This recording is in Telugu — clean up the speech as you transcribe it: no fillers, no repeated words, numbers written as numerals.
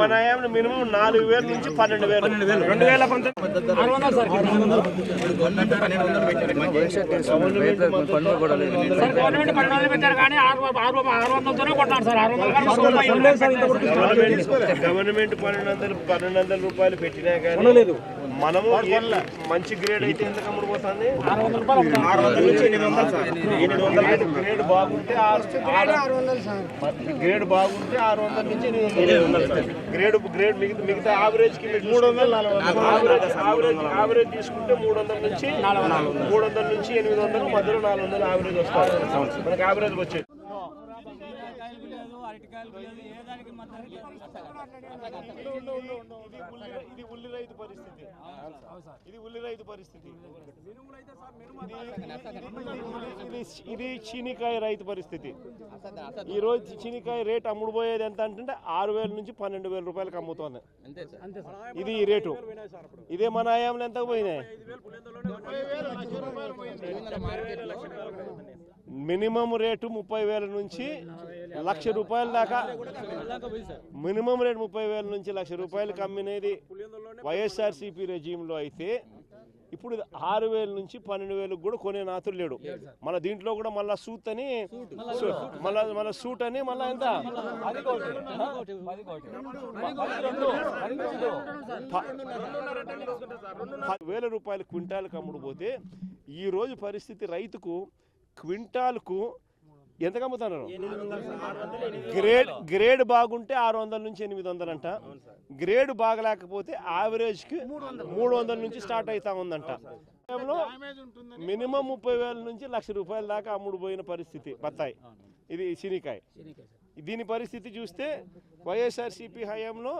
మన మినిమం 4,000 నుంచి 12,000. 2015 గవర్నమెంట్ 1200 రూపాయలు పెట్టినా కానీ మనము మంచి గ్రేడ్ అయితే ఎంత అమ్ముడుపోతుంది? 600 నుంచి 800. గ్రేడ్ బాగుంటే 600 నుంచి 800. గ్రేడ్ మిగతా యావరేజ్ కి 300 యావరేజ్ తీసుకుంటే 300 నుంచి 800 మధ్యలో 400 యావరేజ్ వస్తారు. మనకి యావరేజ్ వచ్చేది. ఇది ఉల్లి రైతు పరిస్థితి. ఇది చీనికాయ రైతు పరిస్థితి. ఈ రోజు చీనికాయ రేట్ అమ్ముడుపోయేది ఎంత అంటే 6,000 నుంచి 12,000 రూపాయలకు అమ్ముతోంది. ఇది ఈ రేటు. ఇదే మన ఆయాంలో ఎంత పోయినాయి? మినిమం రేటు 30,000 నుంచి 1,00,000 రూపాయల దాకా. మినిమం రేటు 30,000 నుంచి 1,00,000 రూపాయలకి అమ్మినది వైఎస్ఆర్సీపీ రెజీమ్లో అయితే ఇప్పుడు 6,000 నుంచి 12,000 కూడా కొనే నాతులు లేడు. మన దీంట్లో కూడా మళ్ళా సూట్ అని మళ్ళా ఎంత 10,000 రూపాయలు క్వింటాల్కి అమ్ముడుపోతే ఈ రోజు పరిస్థితి రైతుకు క్వింటాల్కు ఎంత అమ్ముతున్నారు? గ్రేడ్ బాగుంటే 600 నుంచి 800 అంట. గ్రేడ్ బాగలేకపోతే యావరేజ్కి 300 నుంచి స్టార్ట్ అవుతా ఉందంట. మినిమం 30,000 నుంచి 1,00,000 రూపాయల దాకా అమ్ముడుపోయిన పరిస్థితి బత్తాయి. ఇది శనికాయ. దీని పరిస్థితి చూస్తే వైఎస్ఆర్సీపీ హయాంలో